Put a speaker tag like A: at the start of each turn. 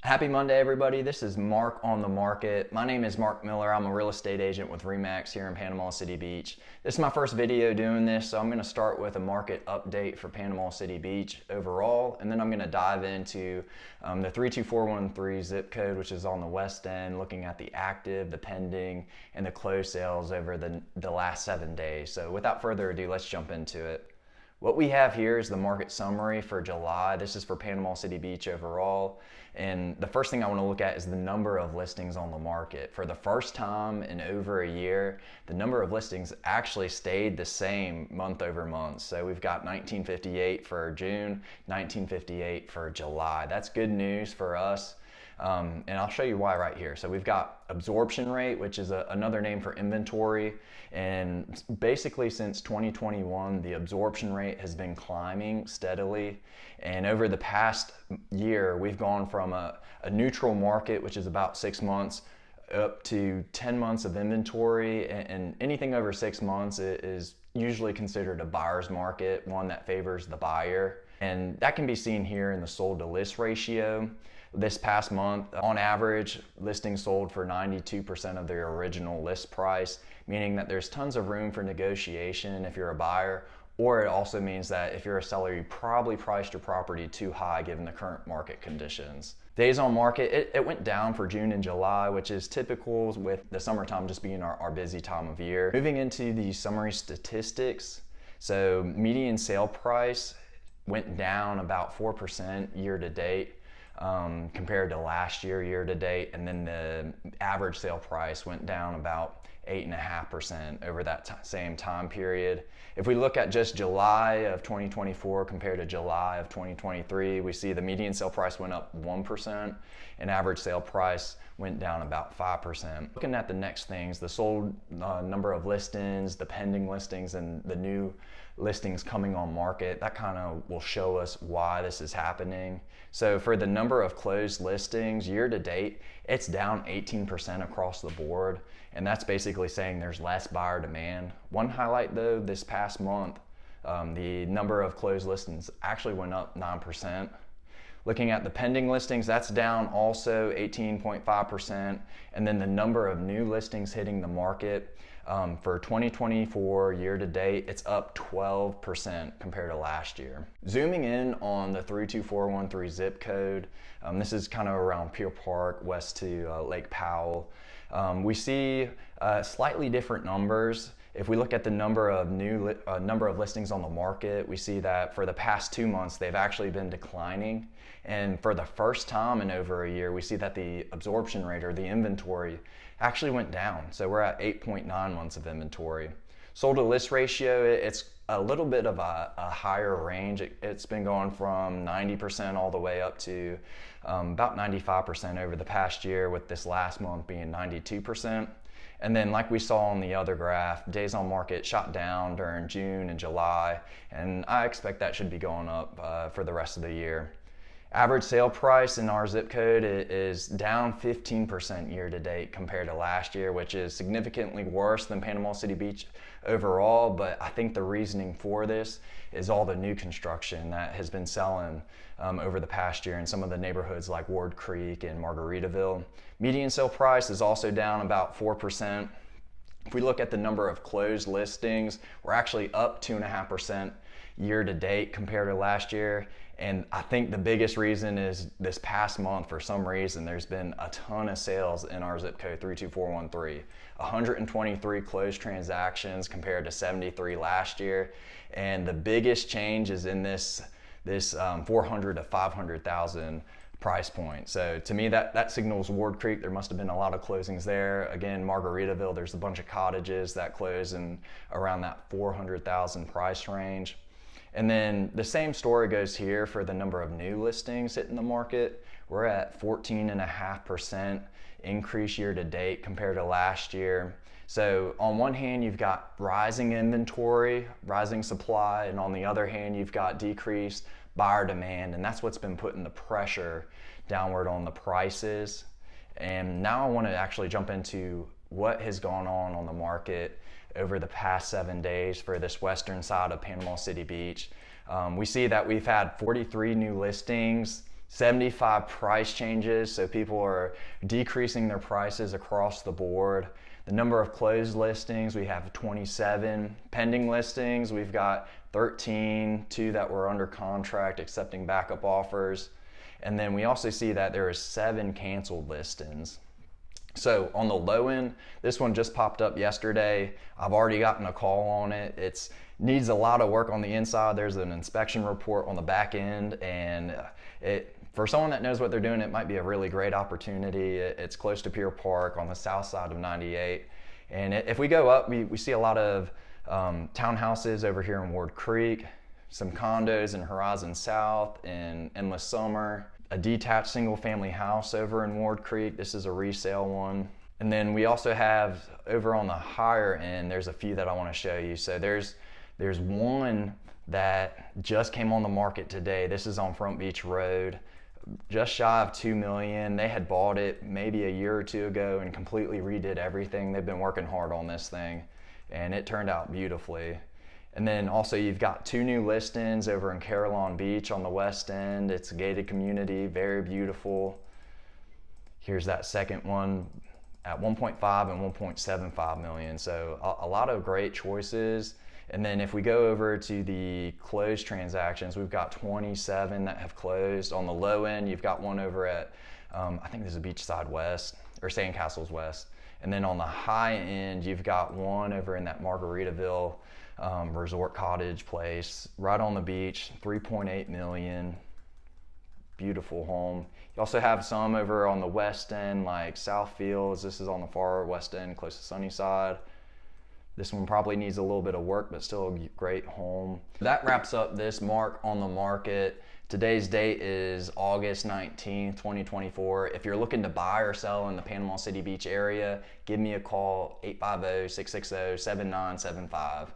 A: Happy Monday, everybody. This is Mark on the Market. My name is Mark Miller. I'm a real estate agent with RE/MAX here in Panama City Beach. This is my first video doing this, so I'm going to start with a market update for Panama City Beach overall, and then I'm going to dive into the 32413 zip code, which is on the west end, looking at the active, the pending, and the closed sales over the last 7 days. So without further ado, let's jump into it. What we have here is the market summary for July. This is for Panama City Beach overall. And the first thing I want to look at is the number of listings on the market. For the first time in over a year, the number of listings actually stayed the same month over month. So we've got 1958 for June, 1958 for July. That's good news for us. And I'll show you why right here. So we've got absorption rate, which is another name for inventory. And basically since 2021, the absorption rate has been climbing steadily. And over the past year, we've gone from a neutral market, which is about 6 months, up to 10 months of inventory. And anything over 6 months is usually considered a buyer's market, one that favors the buyer. And that can be seen here in the sold to list ratio. This past month, on average, listings sold for 92% of their original list price, meaning that there's tons of room for negotiation if you're a buyer, or it also means that if you're a seller, you probably priced your property too high given the current market conditions. Days on market, it went down for June and July, which is typical with the summertime just being our busy time of year. Moving into the summary statistics, so median sale price went down about 4% year to date. Compared to last year to date, and then the average sale price went down about 8.5% over that same time period. If we look at just July of 2024 compared to July of 2023, we see the median sale price went up 1% and average sale price went down about 5%. Looking at the next things, the sold number of listings, the pending listings, and the new listings coming on market, that kind of will show us why this is happening. So for the number of closed listings year to date, it's down 18% across the board, and that's basically saying there's less buyer demand. One highlight though, this past month, the number of closed listings actually went up 9%. Looking at the pending listings, that's down also 18.5%, and then the number of new listings hitting the market for 2024 year to date, it's up 12% compared to last year. Zooming in on the 32413 zip code, this is kind of around Pier Park, west to Lake Powell. We see slightly different numbers. If we look at the number of number of listings on the market, we see that for the past 2 months, they've actually been declining. And for the first time in over a year, we see that the absorption rate or the inventory actually went down. So we're at 8.9 months of inventory. Sold to list ratio, it's a little bit of a higher range. It's been going from 90% all the way up to about 95% over the past year, with this last month being 92%. And then like we saw on the other graph, days on market shot down during June and July, and I expect that should be going up for the rest of the year. Average sale price in our zip code is down 15% year to date compared to last year, which is significantly worse than Panama City Beach overall. But I think the reasoning for this is all the new construction that has been selling over the past year in some of the neighborhoods like Ward Creek and Margaritaville. Median sale price is also down about 4%. If we look at the number of closed listings, we're actually up 2.5% year to date compared to last year. And I think the biggest reason is this past month, for some reason, there's been a ton of sales in our zip code 32413. 123 closed transactions compared to 73 last year. And the biggest change is in this 400 to 500,000 price point. So to me, that signals Ward Creek. There must have been a lot of closings there. Again, Margaritaville, there's a bunch of cottages that close in around that 400,000 price range. And then the same story goes here for the number of new listings hitting the market. We're at 14.5% increase year to date compared to last year. So on one hand, you've got rising inventory, rising supply, and on the other hand, you've got decreased buyer demand, and that's what's been putting the pressure downward on the prices. And now I want to actually jump into what has gone on the market over the past 7 days for this western side of Panama City Beach. We see that we've had 43 new listings 75 price changes, so people are decreasing their prices across the board. The number of closed listings, we have 27. Pending listings, we've got 13, 2 that were under contract accepting backup offers. And then we also see that there are 7 canceled listings. So on the low end, this one just popped up yesterday. I've already gotten a call on it. It needs a lot of work on the inside. There's an inspection report on the back end, and for someone that knows what they're doing, it might be a really great opportunity. It's close to Pier Park on the south side of 98. And if we go up, we see a lot of townhouses over here in Ward Creek, some condos in Horizon South and Endless Summer, a detached single family house over in Ward Creek. This is a resale one. And then we also have over on the higher end, there's a few that I want to show you. So there's one that just came on the market today. This is on Front Beach Road, just shy of $2 million. They had bought it maybe a year or 2 ago and completely redid everything. They've been working hard on this thing, and it turned out beautifully. And then also you've got 2 new listings over in Carillon Beach on the west end. It's a gated community, very beautiful. Here's that second one at 1.5 and 1.75 million. So a lot of great choices. And then if we go over to the closed transactions, we've got 27 that have closed. On the low end, you've got one over at, I think this is Beachside West, or Sandcastles West. And then on the high end, you've got one over in that Margaritaville resort cottage place, right on the beach, 3.8 million. Beautiful home. You also have some over on the west end, like South Fields. This is on the far west end, close to Sunnyside. This one probably needs a little bit of work, but still a great home. That wraps up this Marc on the Market. Today's date is August 19th, 2024. If you're looking to buy or sell in the Panama City Beach area, give me a call, 850-660-7975.